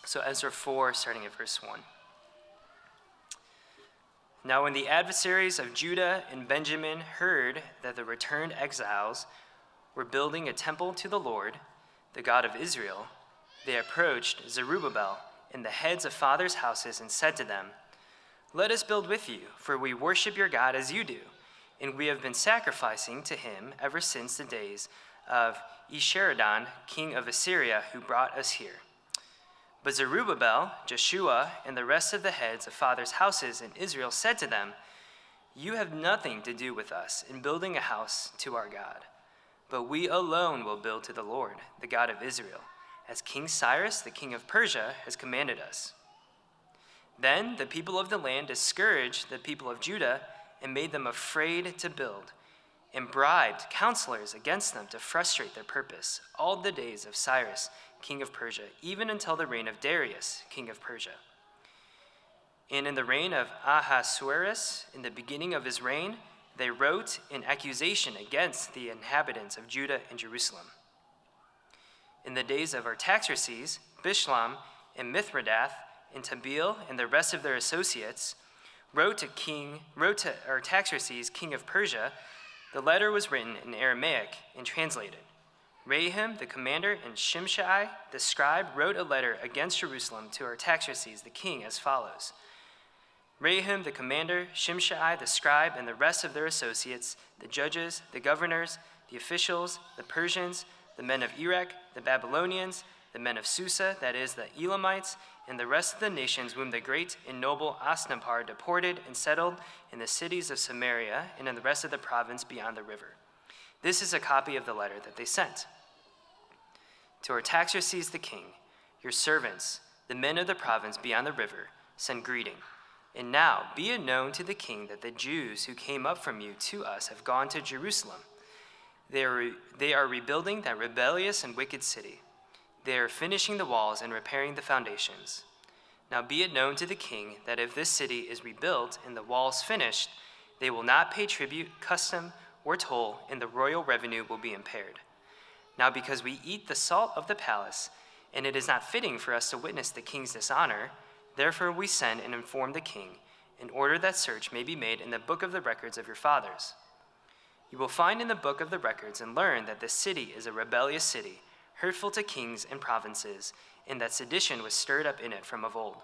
So Ezra 4, starting at verse 1. Now when the adversaries of Judah and Benjamin heard that the returned exiles were building a temple to the Lord, the God of Israel, they approached Zerubbabel and the heads of fathers' houses and said to them, "Let us build with you, for we worship your God as you do, and we have been sacrificing to him ever since the days of Esarhaddon, king of Assyria, who brought us here." But Zerubbabel, Joshua, and the rest of the heads of fathers' houses in Israel said to them, "You have nothing to do with us in building a house to our God, but we alone will build to the Lord, the God of Israel, as King Cyrus, the king of Persia, has commanded us." Then the people of the land discouraged the people of Judah and made them afraid to build, and bribed counselors against them to frustrate their purpose all the days of Cyrus, king of Persia, even until the reign of Darius, king of Persia. And in the reign of Ahasuerus, in the beginning of his reign, they wrote an accusation against the inhabitants of Judah and Jerusalem. In the days of Artaxerxes, Bishlam and Mithridath and Tabeel and the rest of their associates wrote to Artaxerxes, king of Persia. The letter was written in Aramaic and translated. Rahim, the commander, and Shimshai, the scribe, wrote a letter against Jerusalem to Artaxerxes, the king, as follows. Rahim, the commander, Shimshai, the scribe, and the rest of their associates, the judges, the governors, the officials, the Persians, the men of Erech, the Babylonians, the men of Susa, that is, the Elamites, and the rest of the nations whom the great and noble Osnappar deported and settled in the cities of Samaria and in the rest of the province beyond the river. This is a copy of the letter that they sent. To Artaxerxes the king, your servants, the men of the province beyond the river, send greeting. And now be it known to the king that the Jews who came up from you to us have gone to Jerusalem. They are rebuilding that rebellious and wicked city. They are finishing the walls and repairing the foundations. Now be it known to the king that if this city is rebuilt and the walls finished, they will not pay tribute, custom, or toll, and the royal revenue will be impaired. Now because we eat the salt of the palace, and it is not fitting for us to witness the king's dishonor, therefore we send and inform the king, in order that search may be made in the book of the records of your fathers. You will find in the book of the records and learn that this city is a rebellious city, hurtful to kings and provinces, and that sedition was stirred up in it from of old.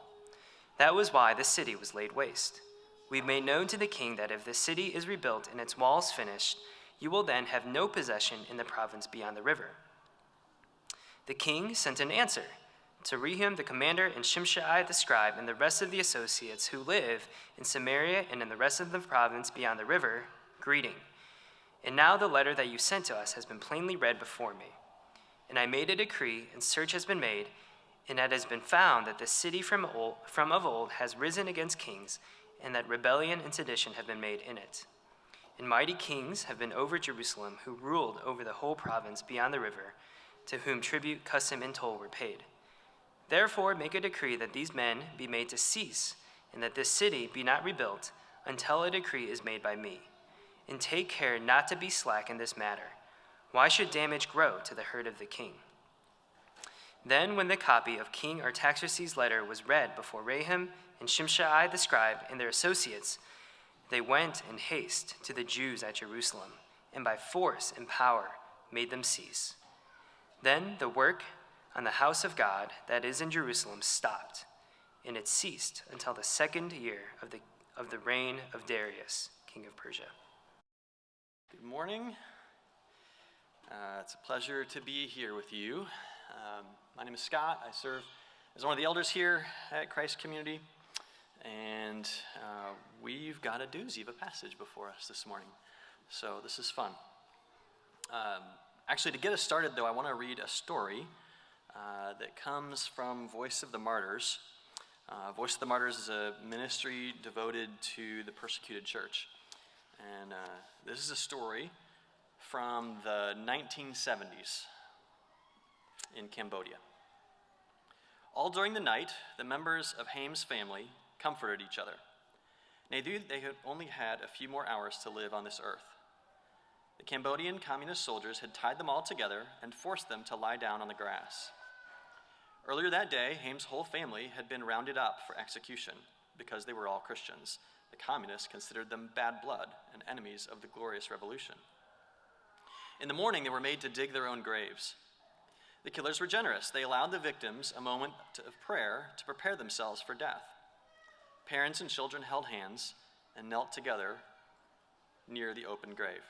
That was why the city was laid waste. We made known to the king that if the city is rebuilt and its walls finished, you will then have no possession in the province beyond the river. The king sent an answer to Rahim the commander and Shimshai the scribe and the rest of the associates who live in Samaria and in the rest of the province beyond the river, greeting. And now the letter that you sent to us has been plainly read before me. And I made a decree, and search has been made, and it has been found that the city from of old has risen against kings, and that rebellion and sedition have been made in it. And mighty kings have been over Jerusalem, who ruled over the whole province beyond the river, to whom tribute, custom, and toll were paid. Therefore make a decree that these men be made to cease, and that this city be not rebuilt, until a decree is made by me. And take care not to be slack in this matter. Why should damage grow to the hurt of the king? Then when the copy of King Artaxerxes' letter was read before Rahim and Shimshai the scribe and their associates, they went in haste to the Jews at Jerusalem, and by force and power made them cease. Then the work on the house of God that is in Jerusalem stopped, and it ceased until the 2nd year of the reign of Darius, king of Persia. Good morning. It's a pleasure to be here with you. My name is Scott. I serve as one of the elders here at Christ Community, and we've got a doozy of a passage before us this morning, so this is fun. Actually, to get us started, though, I want to read a story that comes from Voice of the Martyrs. Voice of the Martyrs is a ministry devoted to the persecuted church, and this is a story from the 1970s in Cambodia. All during the night, the members of Haim's family comforted each other. They knew they had only had a few more hours to live on this earth. The Cambodian communist soldiers had tied them all together and forced them to lie down on the grass. Earlier that day, Haim's whole family had been rounded up for execution because they were all Christians. The communists considered them bad blood and enemies of the glorious revolution. In the morning, they were made to dig their own graves. The killers were generous. They allowed the victims a moment of prayer to prepare themselves for death. Parents and children held hands and knelt together near the open grave.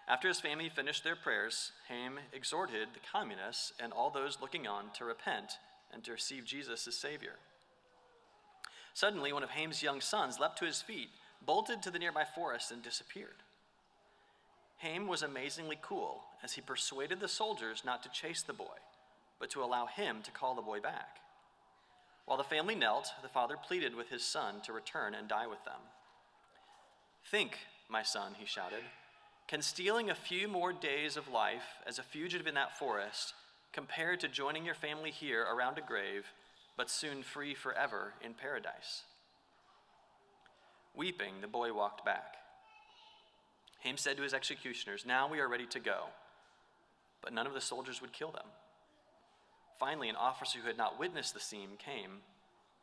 After his family finished their prayers, Haim exhorted the communists and all those looking on to repent and to receive Jesus as Savior. Suddenly, one of Haim's young sons leapt to his feet, bolted to the nearby forest, and disappeared. Haim was amazingly cool as he persuaded the soldiers not to chase the boy, but to allow him to call the boy back. While the family knelt, the father pleaded with his son to return and die with them. "Think, my son," he shouted, "can stealing a few more days of life as a fugitive in that forest compare to joining your family here around a grave, but soon free forever in paradise?" Weeping, the boy walked back. Haim said to his executioners, "Now we are ready to go." But none of the soldiers would kill them. Finally, an officer who had not witnessed the scene came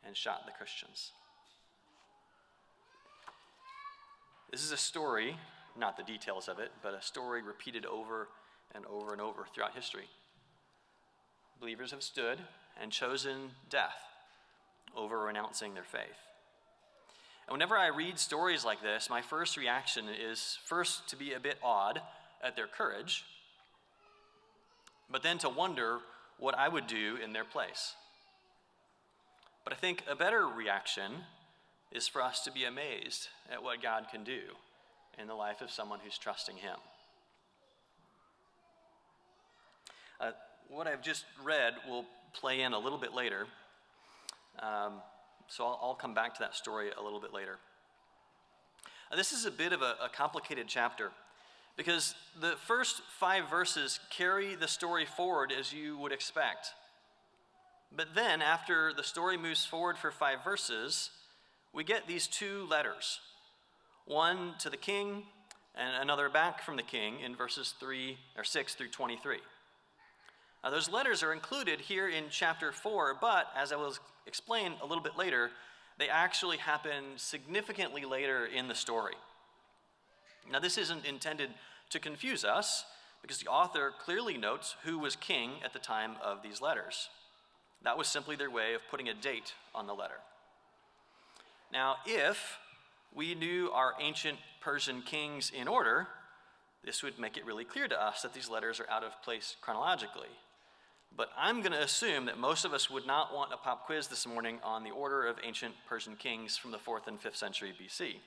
and shot the Christians. This is a story, not the details of it, but a story repeated over and over and over throughout history. Believers have stood and chosen death over renouncing their faith. And whenever I read stories like this, my first reaction is first to be a bit awed at their courage, but then to wonder what I would do in their place. But I think a better reaction is for us to be amazed at what God can do in the life of someone who's trusting him. What I've just read will play in a little bit later, so I'll come back to that story a little bit later. This is a bit of a complicated chapter because the first 5 verses carry the story forward as you would expect. But then, after the story moves forward for 5 verses, we get these 2 letters, one to the king and another back from the king in verses 6 through 23. Now, those letters are included here in chapter 4, but as I will explain a little bit later, they actually happen significantly later in the story. Now, this isn't intended to confuse us because the author clearly notes who was king at the time of these letters. That was simply their way of putting a date on the letter. Now, if we knew our ancient Persian kings in order, this would make it really clear to us that these letters are out of place chronologically. But I'm going to assume that most of us would not want a pop quiz this morning on the order of ancient Persian kings from the 4th and 5th century BC.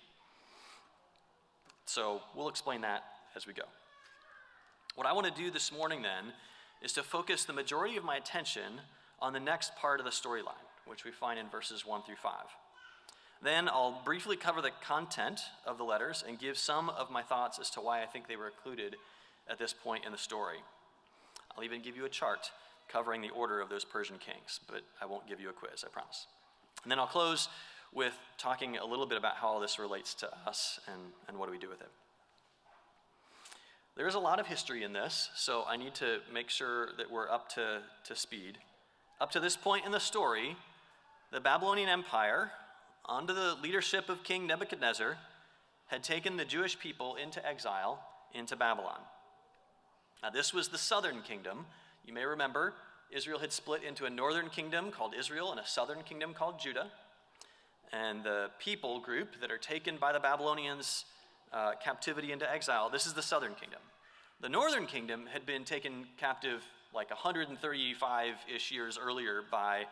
So we'll explain that as we go. What I want to do this morning then is to focus the majority of my attention on the next part of the storyline, which we find in verses 1 through 5. Then I'll briefly cover the content of the letters and give some of my thoughts as to why I think they were included at this point in the story. I'll even give you a chart covering the order of those Persian kings, but I won't give you a quiz, I promise. And then I'll close with talking a little bit about how all this relates to us and what do we do with it. There is a lot of history in this, so I need to make sure that we're up to speed. Up to this point in the story, the Babylonian Empire, under the leadership of King Nebuchadnezzar, had taken the Jewish people into exile into Babylon. Now, this was the southern kingdom. You may remember Israel had split into a northern kingdom called Israel and a southern kingdom called Judah. And the people group that are taken by the Babylonians' captivity into exile, this is the southern kingdom. The northern kingdom had been taken captive like 135-ish years earlier by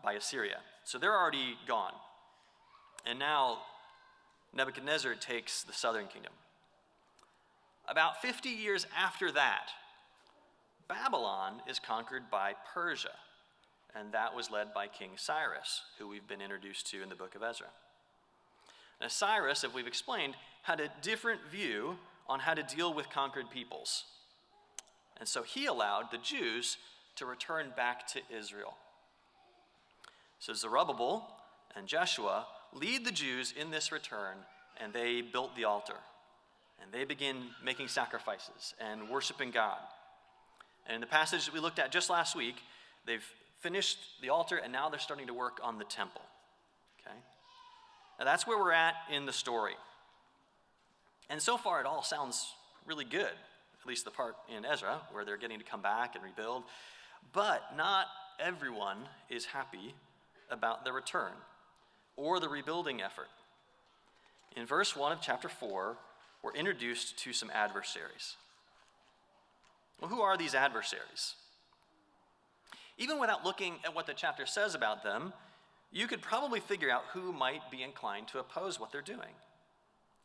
Assyria. So they're already gone. And now Nebuchadnezzar takes the southern kingdom. About 50 years after that, Babylon is conquered by Persia, and that was led by King Cyrus, who we've been introduced to in the book of Ezra. Now, Cyrus, as we've explained, had a different view on how to deal with conquered peoples. And so he allowed the Jews to return back to Israel. So Zerubbabel and Jeshua lead the Jews in this return, and they built the altar. And they begin making sacrifices and worshiping God. And in the passage that we looked at just last week, they've finished the altar, and now they're starting to work on the temple. Okay? Now that's where we're at in the story. And so far, it all sounds really good, at least the part in Ezra where they're getting to come back and rebuild. But not everyone is happy about the return or the rebuilding effort. In verse 1 of chapter 4, we're introduced to some adversaries. Well, who are these adversaries? Even without looking at what the chapter says about them, you could probably figure out who might be inclined to oppose what they're doing.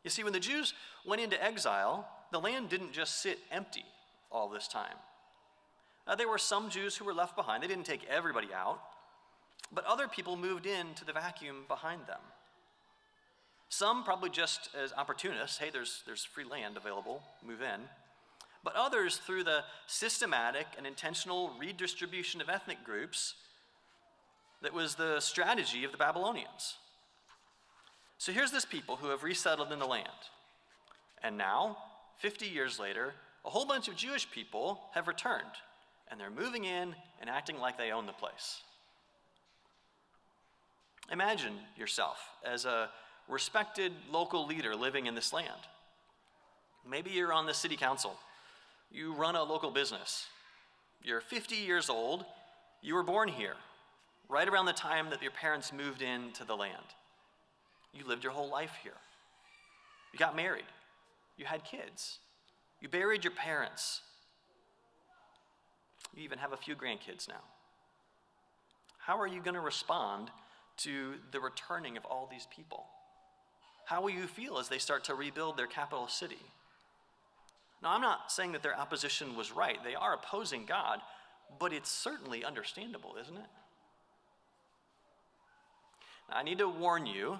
You see, when the Jews went into exile, the land didn't just sit empty all this time. There were some Jews who were left behind. They didn't take everybody out, but other people moved into the vacuum behind them. Some probably just as opportunists, hey, there's free land available, move in. But others through the systematic and intentional redistribution of ethnic groups that was the strategy of the Babylonians. So here's this people who have resettled in the land. And now, 50 years later, a whole bunch of Jewish people have returned, and they're moving in and acting like they own the place. Imagine yourself as a respected local leader living in this land. Maybe you're on the city council. You run a local business. You're 50 years old. You were born here, right around the time that your parents moved into the land. You lived your whole life here. You got married. You had kids. You buried your parents. You even have a few grandkids now. How are you going to respond to the returning of all these people? How will you feel as they start to rebuild their capital city? Now, I'm not saying that their opposition was right. They are opposing God, but it's certainly understandable, isn't it? Now, I need to warn you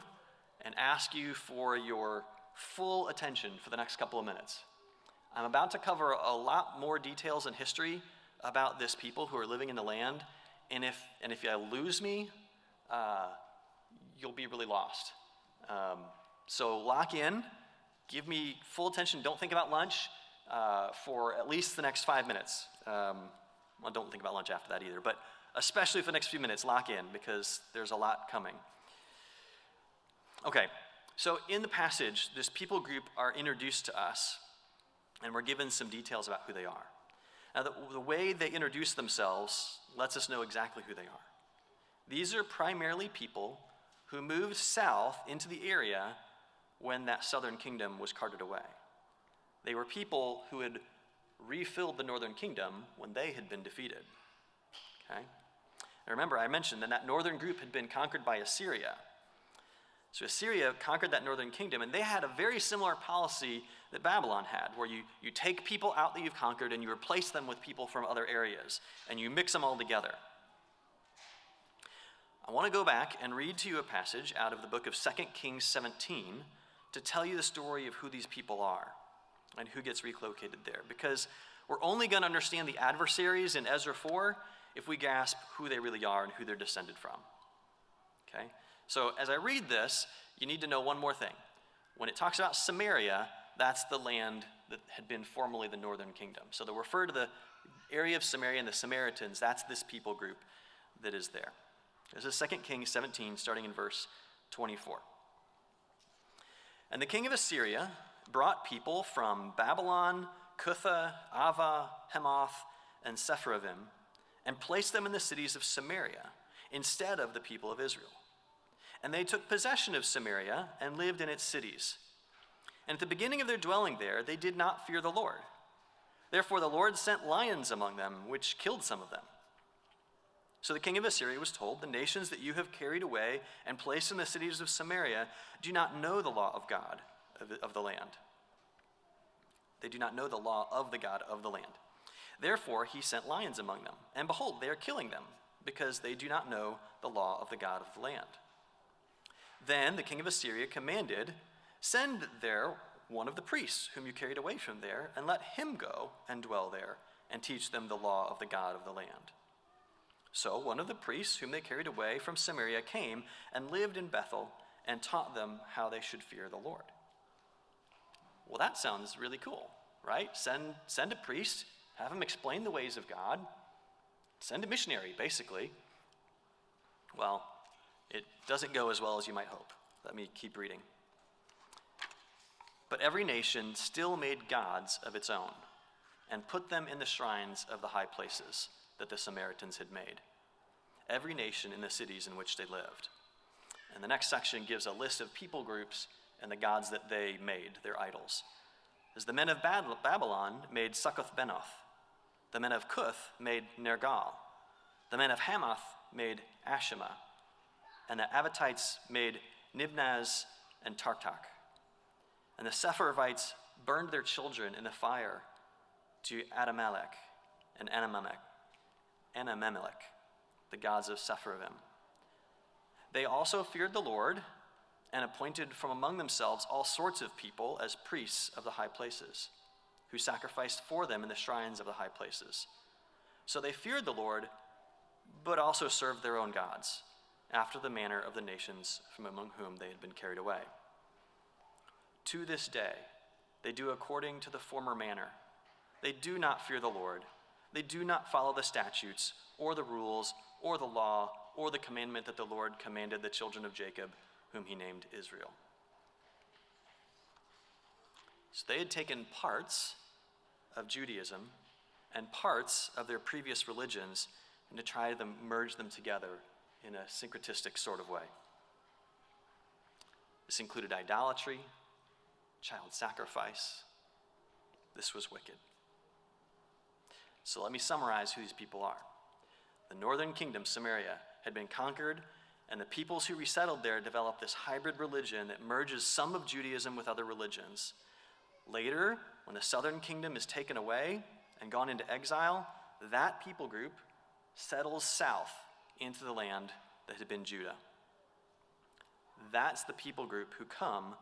and ask you for your full attention for the next couple of minutes. I'm about to cover a lot more details and history about this people who are living in the land, and if you lose me, you'll be really lost. So lock in, give me full attention, don't think about lunch for at least the next 5 minutes. Well, don't think about lunch after that either, but especially for the next few minutes, lock in, because there's a lot coming. Okay, so in the passage, this people group are introduced to us, and we're given some details about who they are. Now, the way they introduce themselves lets us know exactly who they are. These are primarily people who moved south into the area when that southern kingdom was carted away. They were people who had refilled the northern kingdom when they had been defeated. Okay? And remember, I mentioned that northern group had been conquered by Assyria. So Assyria conquered that northern kingdom, and they had a very similar policy that Babylon had, where you take people out that you've conquered and you replace them with people from other areas, and you mix them all together. I want to go back and read to you a passage out of the book of 2 Kings 17 to tell you the story of who these people are and who gets relocated there, because we're only going to understand the adversaries in Ezra 4 if we grasp who they really are and who they're descended from. Okay? So as I read this, you need to know one more thing. When it talks about Samaria, that's the land that had been formerly the northern kingdom. So to refer to the area of Samaria and the Samaritans, that's this people group that is there. This is 2 Kings 17, starting in verse 24. And the king of Assyria brought people from Babylon, Cutha, Ava, Hamath, and Sepharvaim, and placed them in the cities of Samaria instead of the people of Israel. And they took possession of Samaria and lived in its cities. And at the beginning of their dwelling there, they did not fear the Lord. Therefore the Lord sent lions among them, which killed some of them. So the king of Assyria was told, the nations that you have carried away and placed in the cities of Samaria do not know the law of God of the land. They do not know the law of the God of the land. Therefore he sent lions among them, and behold, they are killing them, because they do not know the law of the God of the land. Then the king of Assyria commanded, send there one of the priests whom you carried away from there, and let him go and dwell there, and teach them the law of the God of the land. So one of the priests whom they carried away from Samaria came and lived in Bethel and taught them how they should fear the Lord. Well, that sounds really cool, right? Send a priest have him explain the ways of God, send a missionary, basically. Well, it doesn't go as well as you might hope. Let me keep reading. But every nation still made gods of its own and put them in the shrines of the high places that the Samaritans had made, every nation in the cities in which they lived. And the next section gives a list of people groups and the gods that they made, their idols. As the men of Babylon made Succoth-Benoth, the men of Cuth made Nergal, the men of Hamath made Ashima, and the Avitites made Nibnaz and Tartak. And the Sepharvites burned their children in the fire to Adamelech and Anamemelech, the gods of Sepharvaim. They also feared the Lord and appointed from among themselves all sorts of people as priests of the high places, who sacrificed for them in the shrines of the high places. So they feared the Lord, but also served their own gods, after the manner of the nations from among whom they had been carried away. To this day, they do according to the former manner. They do not fear the Lord. They do not follow the statutes, or the rules, or the law, or the commandment that the Lord commanded the children of Jacob, whom he named Israel. So they had taken parts of Judaism and parts of their previous religions and to try to merge them together in a syncretistic sort of way. This included idolatry, child sacrifice. This was wicked. So let me summarize who these people are. The northern kingdom, Samaria, had been conquered, and the peoples who resettled there developed this hybrid religion that merges some of Judaism with other religions. Later, when the southern kingdom is taken away and gone into exile, that people group settles south into the land that had been Judah. That's the people group who come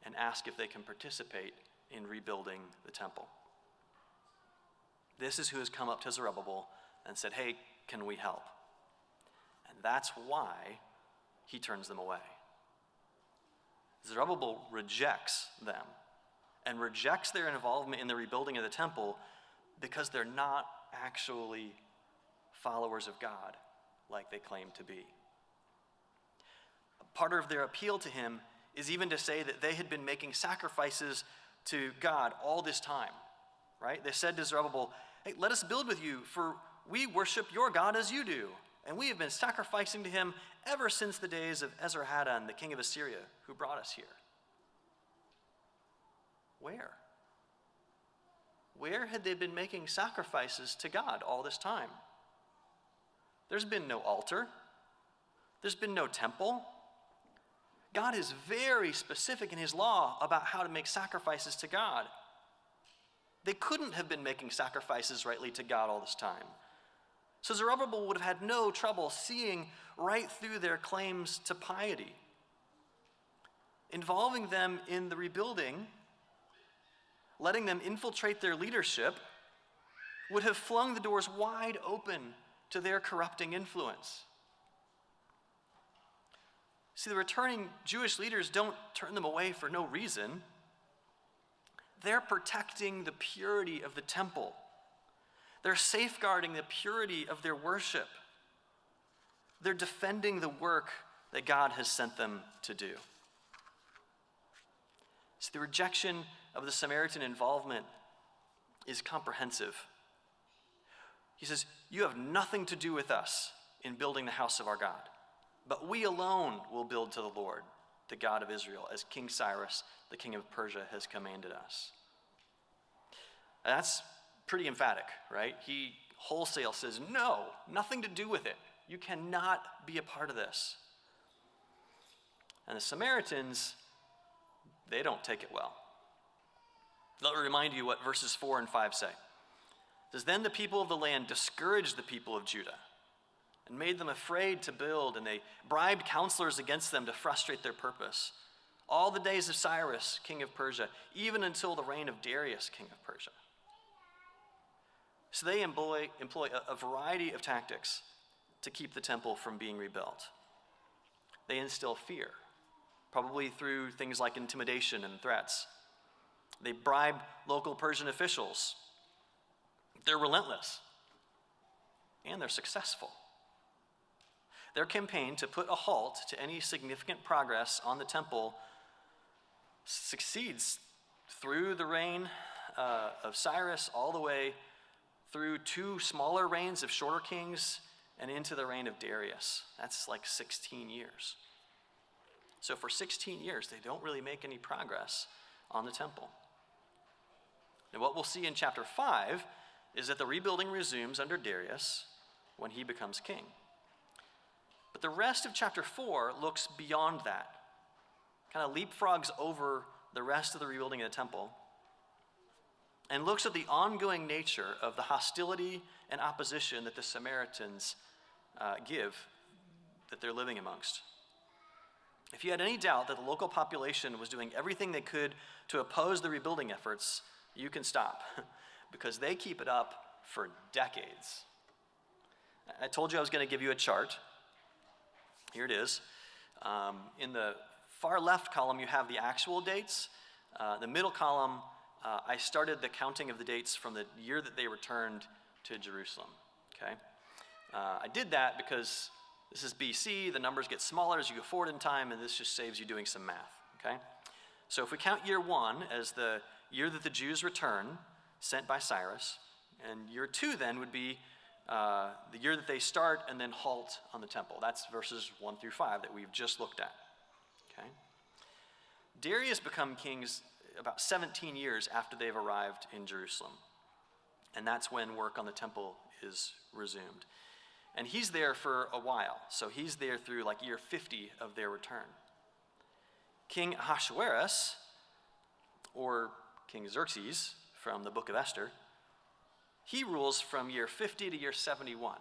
and ask if they can participate in rebuilding the temple. This is who has come up to Zerubbabel and said, hey, can we help? And that's why he turns them away. Zerubbabel rejects them and rejects their involvement in the rebuilding of the temple because they're not actually followers of God like they claim to be. Part of their appeal to him is even to say that they had been making sacrifices to God all this time, right? They said to Zerubbabel, hey, let us build with you, for we worship your God as you do, and we have been sacrificing to him ever since the days of Esarhaddon, the king of Assyria, who brought us here. Where? Where had they been making sacrifices to God all this time? There's been no altar. There's been no temple. God is very specific in his law about how to make sacrifices to God. They couldn't have been making sacrifices rightly to God all this time. So Zerubbabel would have had no trouble seeing right through their claims to piety. Involving them in the rebuilding, letting them infiltrate their leadership, would have flung the doors wide open to their corrupting influence. See, the returning Jewish leaders don't turn them away for no reason. They're protecting the purity of the temple. They're safeguarding the purity of their worship. They're defending the work that God has sent them to do. See, the rejection of the Samaritan involvement is comprehensive. He says, you have nothing to do with us in building the house of our God, but we alone will build to the Lord, the God of Israel, as King Cyrus, the king of Persia, has commanded us. That's pretty emphatic, right? He wholesale says, no, nothing to do with it. You cannot be a part of this. And the Samaritans, they don't take it well. Let me remind you what verses 4 and 5 say. It says, then the people of the land discouraged the people of Judah and made them afraid to build, and they bribed counselors against them to frustrate their purpose. All the days of Cyrus, king of Persia, even until the reign of Darius, king of Persia. So they employ a variety of tactics to keep the temple from being rebuilt. They instill fear, probably through things like intimidation and threats. They bribe local Persian officials They're relentless, and they're successful. Their campaign to put a halt to any significant progress on the temple succeeds through the reign of Cyrus all the way through 2 smaller reigns of shorter kings and into the reign of Darius. That's like 16 years. So for 16 years, they don't really make any progress on the temple. And what we'll see in chapter 5 is that the rebuilding resumes under Darius when he becomes king. But the rest of chapter 4 looks beyond that, kind of leapfrogs over the rest of the rebuilding of the temple, and looks at the ongoing nature of the hostility and opposition that the Samaritans that they're living amongst. If you had any doubt that the local population was doing everything they could to oppose the rebuilding efforts, you can stop, because they keep it up for decades. I told you I was going to give you a chart. Here it is. In the far left column, you have the actual dates. The middle column, I started the counting of the dates from the year that they returned to Jerusalem. Okay, I did that because this is BC. The numbers get smaller as you go forward in time, and this just saves you doing some math. Okay, so if we count year 1 as the year that the Jews return, sent by Cyrus, and year 2 then would be the year that they start and then halt on the temple. That's verses 1 through 5 that we've just looked at. Okay, Darius become kings about 17 years after they've arrived in Jerusalem. And that's when work on the temple is resumed. And he's there for a while. So he's there through like year 50 of their return. King Ahasuerus, or King Xerxes from the book of Esther, he rules from year 50 to year 71.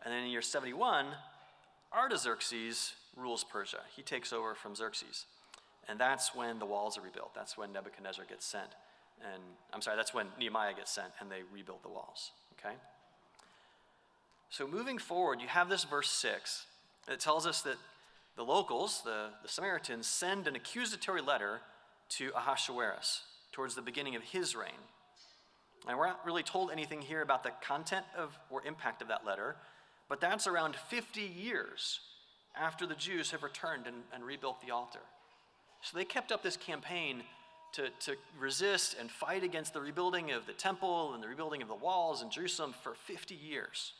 And then in year 71, Artaxerxes rules Persia. He takes over from Xerxes. And that's when the walls are rebuilt. That's when Nebuchadnezzar gets sent. That's when Nehemiah gets sent and they rebuild the walls. Okay? So moving forward, you have this verse 6 that tells us that the locals, the Samaritans, send an accusatory letter to Ahasuerus towards the beginning of his reign. And we're not really told anything here about the content of or impact of that letter, but that's around 50 years after the Jews have returned and rebuilt the altar. So they kept up this campaign to resist and fight against the rebuilding of the temple and the rebuilding of the walls in Jerusalem for 50 years.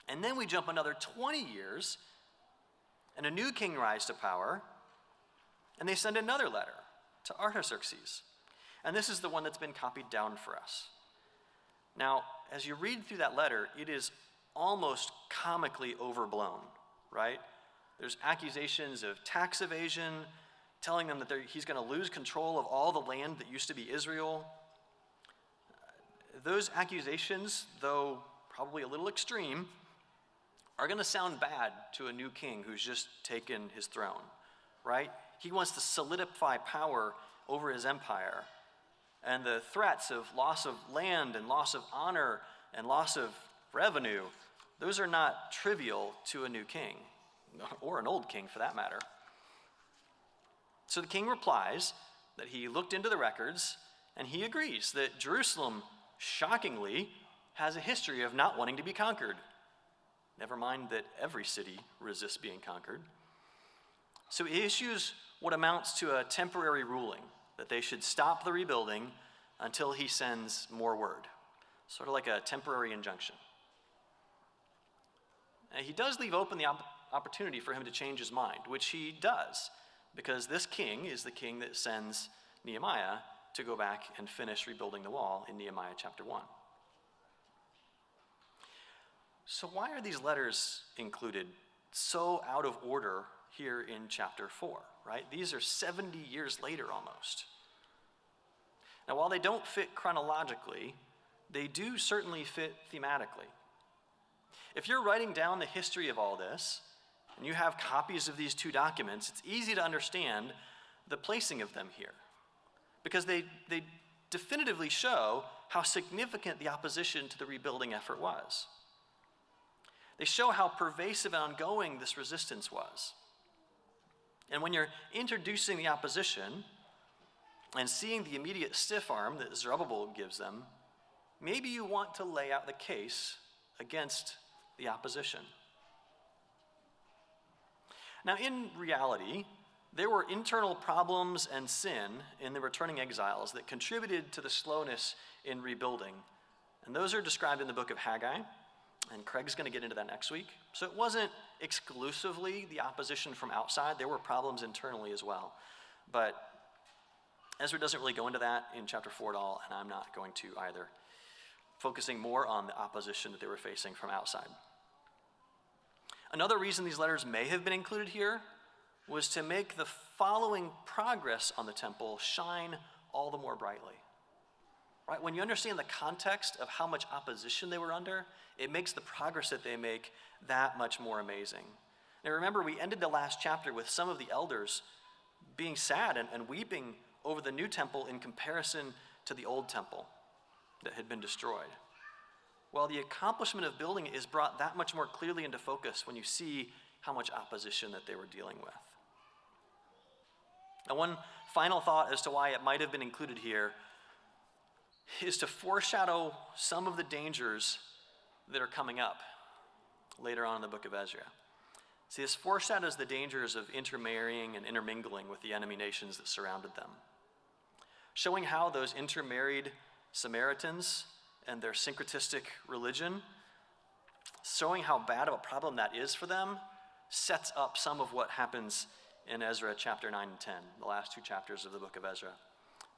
And then we jump another 20 years, and a new king rises to power, and they send another letter to Artaxerxes. And this is the one that's been copied down for us. Now, as you read through that letter, it is almost comically overblown, right? There's accusations of tax evasion, telling them that he's going to lose control of all the land that used to be Israel. Those accusations, though probably a little extreme, are going to sound bad to a new king who's just taken his throne, right? He wants to solidify power over his empire. And the threats of loss of land and loss of honor and loss of revenue, those are not trivial to a new king, or an old king for that matter. So the king replies that he looked into the records and he agrees that Jerusalem, shockingly, has a history of not wanting to be conquered. Never mind that every city resists being conquered. So he issues what amounts to a temporary ruling that they should stop the rebuilding until he sends more word, sort of like a temporary injunction. And he does leave open the opportunity for him to change his mind, which he does, because this king is the king that sends Nehemiah to go back and finish rebuilding the wall in Nehemiah chapter 1. So why are these letters included so out of order here in chapter 4, right? These are 70 years later almost. Now, while they don't fit chronologically, they do certainly fit thematically. If you're writing down the history of all this, and you have copies of these two documents, it's easy to understand the placing of them here, because they definitively show how significant the opposition to the rebuilding effort was. They show how pervasive and ongoing this resistance was. And when you're introducing the opposition, And seeing the immediate stiff arm that Zerubbabel gives them, maybe you want to lay out the case against the opposition. Now, in reality, there were internal problems and sin in the returning exiles that contributed to the slowness in rebuilding. And those are described in the book of Haggai, and Craig's going to get into that next week. So it wasn't exclusively the opposition from outside. There were problems internally as well. But Ezra doesn't really go into that in chapter 4 at all, and I'm not going to either, focusing more on the opposition that they were facing from outside. Another reason these letters may have been included here was to make the following progress on the temple shine all the more brightly. Right? When you understand the context of how much opposition they were under, it makes the progress that they make that much more amazing. Now remember, we ended the last chapter with some of the elders being sad and weeping over the new temple in comparison to the old temple that had been destroyed. Well, the accomplishment of building it is brought that much more clearly into focus when you see how much opposition that they were dealing with. Now, one final thought as to why it might have been included here is to foreshadow some of the dangers that are coming up later on in the book of Ezra. See, this foreshadows the dangers of intermarrying and intermingling with the enemy nations that surrounded them, showing how those intermarried Samaritans and their syncretistic religion, showing how bad of a problem that is for them, sets up some of what happens in Ezra chapter 9 and 10, the last two chapters of the book of Ezra,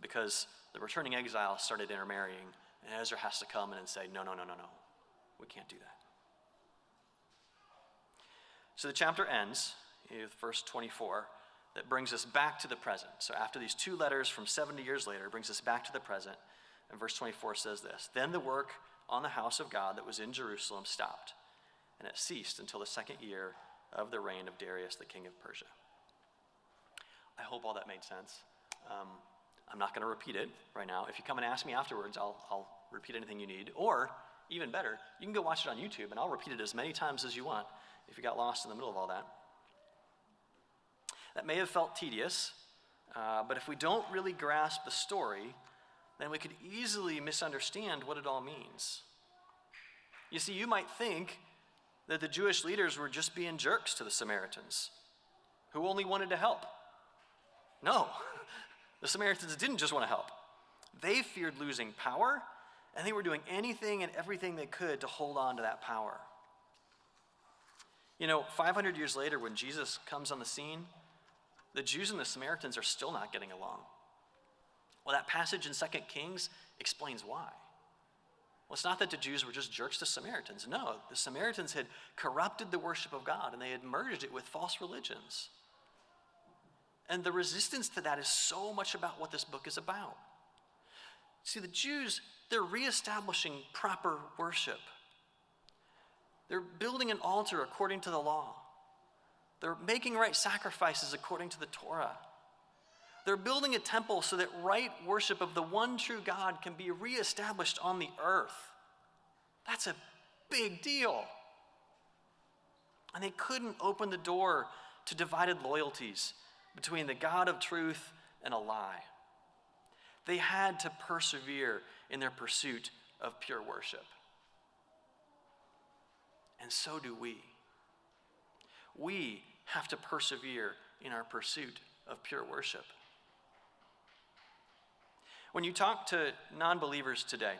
because the returning exiles started intermarrying, and Ezra has to come in and say, no, we can't do that. So the chapter ends with verse 24 that brings us back to the present. So after these two letters from 70 years later, it brings us back to the present. And verse 24 says this: Then the work on the house of God that was in Jerusalem stopped, and it ceased until the second year of the reign of Darius, the king of Persia. I hope all that made sense. I'm not going to repeat it right now. If you come and ask me afterwards, I'll repeat anything you need. Or, even better, you can go watch it on YouTube, and I'll repeat it as many times as you want if you got lost in the middle of all that. That may have felt tedious, but if we don't really grasp the story, then we could easily misunderstand what it all means. You see, you might think that the Jewish leaders were just being jerks to the Samaritans, who only wanted to help. No, the Samaritans didn't just want to help. They feared losing power, and they were doing anything and everything they could to hold on to that power. 500 years later, when Jesus comes on the scene, the Jews and the Samaritans are still not getting along. Well, that passage in 2 Kings explains why. Well, it's not that the Jews were just jerks to Samaritans. No, the Samaritans had corrupted the worship of God, and they had merged it with false religions. And the resistance to that is so much about what this book is about. See, the Jews, they're reestablishing proper worship. They're building an altar according to the law. They're making right sacrifices according to the Torah. They're building a temple so that right worship of the one true God can be reestablished on the earth. That's a big deal. And they couldn't open the door to divided loyalties between the God of truth and a lie. They had to persevere in their pursuit of pure worship. And so do we. We have to persevere in our pursuit of pure worship. When you talk to non-believers today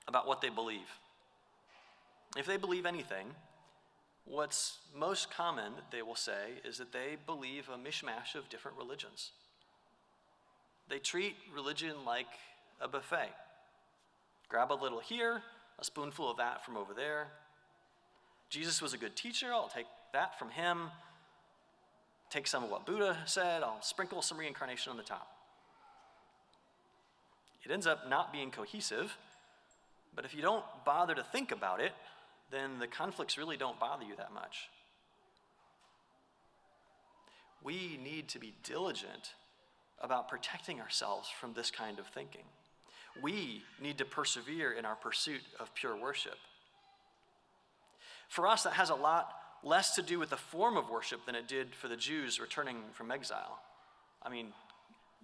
about what they believe, if they believe anything, what's most common that they will say is that they believe a mishmash of different religions. They treat religion like a buffet. Grab a little here, a spoonful of that from over there. Jesus was a good teacher, I'll take that from him. Take some of what Buddha said, I'll sprinkle some reincarnation on the top. It ends up not being cohesive, but if you don't bother to think about it, then the conflicts really don't bother you that much. We need to be diligent about protecting ourselves from this kind of thinking. We need to persevere in our pursuit of pure worship. For us, that has a lot less to do with the form of worship than it did for the Jews returning from exile. I mean,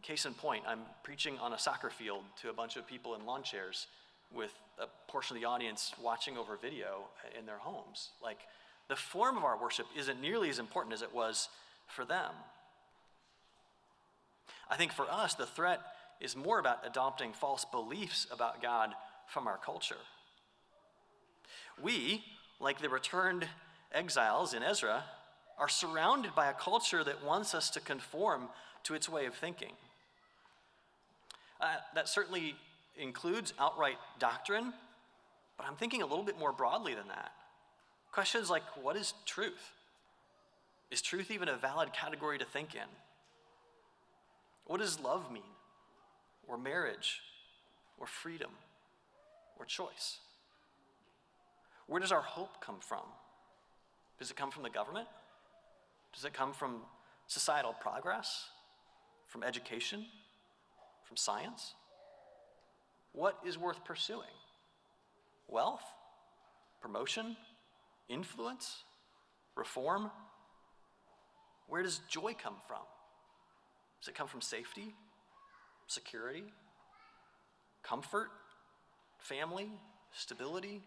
Case in point, I'm preaching on a soccer field to a bunch of people in lawn chairs with a portion of the audience watching over video in their homes. Like, the form of our worship isn't nearly as important as it was for them. I think for us, the threat is more about adopting false beliefs about God from our culture. We, like the returned exiles in Ezra, are surrounded by a culture that wants us to conform to its way of thinking. That certainly includes outright doctrine, but I'm thinking a little bit more broadly than that. Questions like, what is truth? Is truth even a valid category to think in? What does love mean? Or marriage? Or freedom? Or choice? Where does our hope come from? Does it come from the government? Does it come from societal progress? From education? From science? What is worth pursuing? Wealth? Promotion? Influence? Reform? Where does joy come from? Does it come from safety? Security? Comfort? Family? Stability?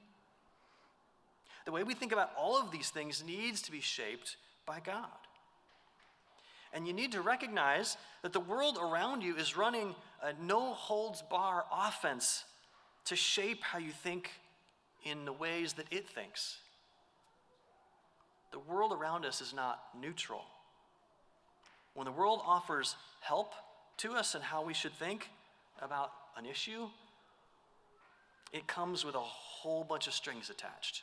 The way we think about all of these things needs to be shaped by God. And you need to recognize that the world around you is running a no-holds-bar offense to shape how you think in the ways that it thinks. The world around us is not neutral. When the world offers help to us in how we should think about an issue, it comes with a whole bunch of strings attached.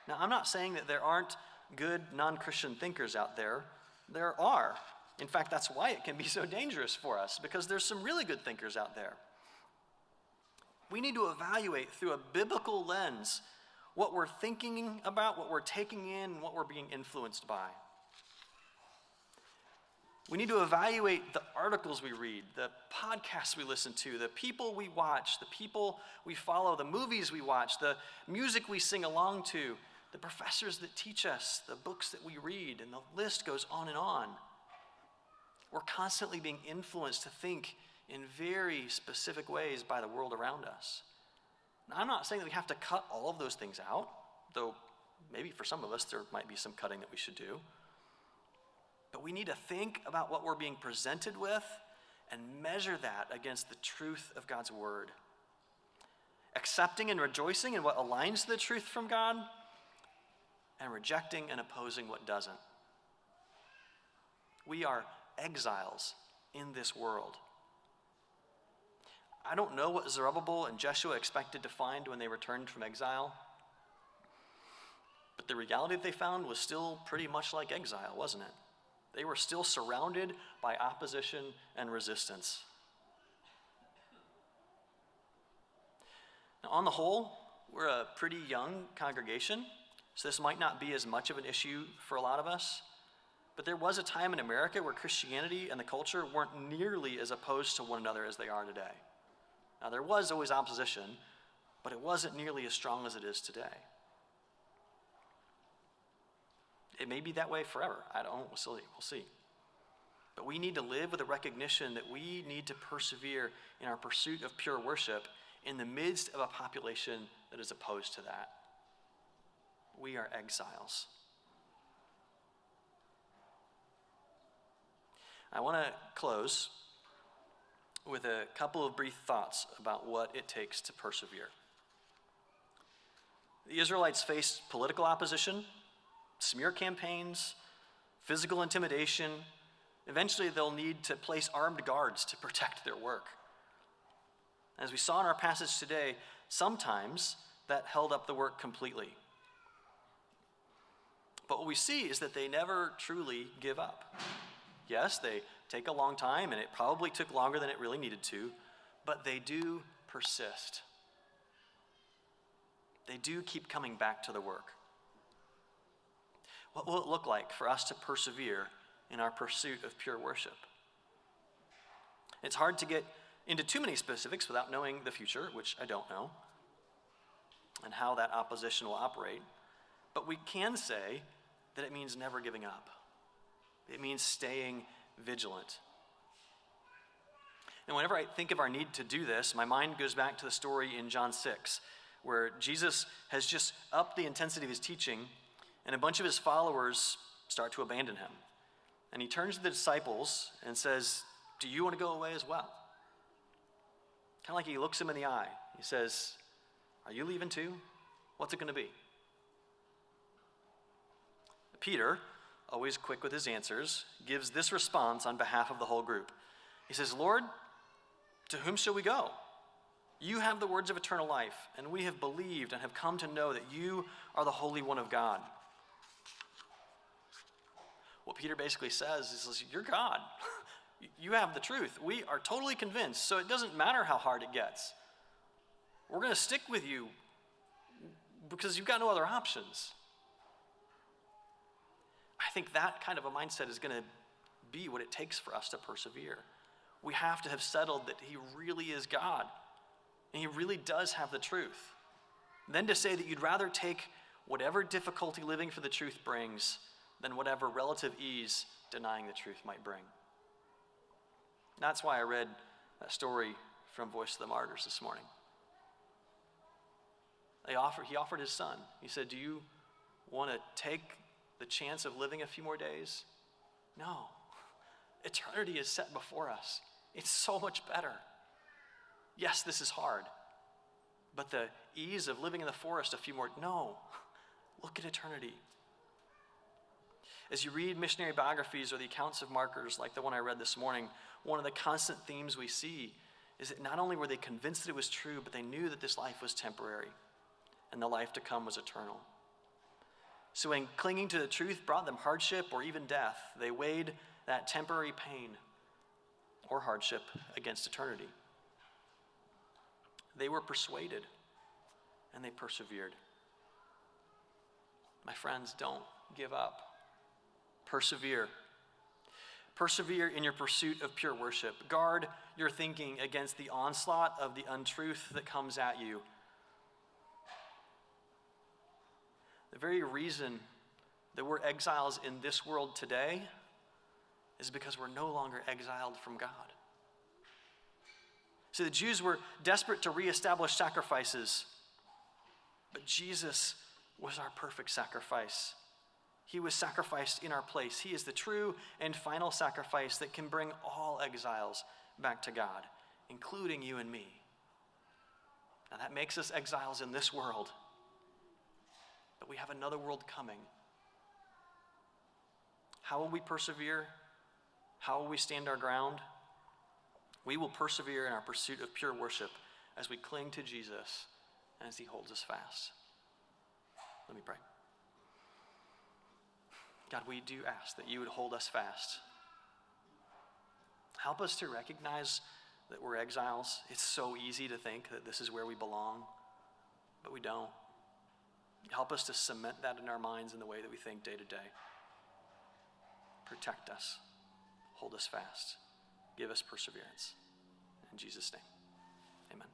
Now, I'm not saying that there aren't good non-Christian thinkers out there. There are. In fact, that's why it can be so dangerous for us, because there's some really good thinkers out there. We need to evaluate through a biblical lens what we're thinking about, what we're taking in, and what we're being influenced by. We need to evaluate the articles we read, the podcasts we listen to, the people we watch, the people we follow, the movies we watch, the music we sing along to, the professors that teach us, the books that we read, and the list goes on and on. We're constantly being influenced to think in very specific ways by the world around us. Now, I'm not saying that we have to cut all of those things out, though maybe for some of us there might be some cutting that we should do. But we need to think about what we're being presented with and measure that against the truth of God's word. Accepting and rejoicing in what aligns to the truth from God, and rejecting and opposing what doesn't. We are exiles in this world. I don't know what Zerubbabel and Jeshua expected to find when they returned from exile, but the reality that they found was still pretty much like exile, wasn't it? They were still surrounded by opposition and resistance. Now, on the whole, we're a pretty young congregation, so this might not be as much of an issue for a lot of us. But there was a time in America where Christianity and the culture weren't nearly as opposed to one another as they are today. Now, there was always opposition, but it wasn't nearly as strong as it is today. It may be that way forever. I don't know. We'll see. But we need to live with a recognition that we need to persevere in our pursuit of pure worship in the midst of a population that is opposed to that. We are exiles. I want to close with a couple of brief thoughts about what it takes to persevere. The Israelites faced political opposition, smear campaigns, physical intimidation. Eventually, they'll need to place armed guards to protect their work. As we saw in our passage today, sometimes that held up the work completely. But what we see is that they never truly give up. Yes, they take a long time, and it probably took longer than it really needed to, but they do persist. They do keep coming back to the work. What will it look like for us to persevere in our pursuit of pure worship? It's hard to get into too many specifics without knowing the future, which I don't know, and how that opposition will operate. But we can say that it means never giving up. It means staying vigilant. And whenever I think of our need to do this, my mind goes back to the story in John 6, where Jesus has just upped the intensity of his teaching, and a bunch of his followers start to abandon him. And he turns to the disciples and says, "Do you want to go away as well?" Kind of like he looks him in the eye. He says, "Are you leaving too? What's it going to be?" Peter, always quick with his answers, gives this response on behalf of the whole group. He says, "Lord, to whom shall we go? You have the words of eternal life, and we have believed and have come to know that you are the Holy One of God." What Peter basically says is, "You're God. You have the truth. We are totally convinced, so it doesn't matter how hard it gets. We're going to stick with you because you've got no other options." I think that kind of a mindset is going to be what it takes for us to persevere. We have to have settled that he really is God, and he really does have the truth. Then to say that you'd rather take whatever difficulty living for the truth brings than whatever relative ease denying the truth might bring. That's why I read that story from Voice of the Martyrs this morning. He offered his son. He said, "Do you want to take the chance of living a few more days?" No. Eternity is set before us. It's so much better. Yes, this is hard. But the ease of living in the forest a few more, no. Look at eternity. As you read missionary biographies or the accounts of martyrs like the one I read this morning, one of the constant themes we see is that not only were they convinced that it was true, but they knew that this life was temporary and the life to come was eternal. So when clinging to the truth brought them hardship or even death, they weighed that temporary pain or hardship against eternity. They were persuaded and they persevered. My friends, don't give up. Persevere. Persevere in your pursuit of pure worship. Guard your thinking against the onslaught of the untruth that comes at you. The very reason that we're exiles in this world today is because we're no longer exiled from God. So the Jews were desperate to reestablish sacrifices, but Jesus was our perfect sacrifice. He was sacrificed in our place. He is the true and final sacrifice that can bring all exiles back to God, including you and me. Now that makes us exiles in this world, but we have another world coming. How will we persevere? How will we stand our ground? We will persevere in our pursuit of pure worship as we cling to Jesus and as he holds us fast. Let me pray. God, we do ask that you would hold us fast. Help us to recognize that we're exiles. It's so easy to think that this is where we belong, but we don't. Help us to cement that in our minds in the way that we think day to day. Protect us. Hold us fast. Give us perseverance. In Jesus' name, amen.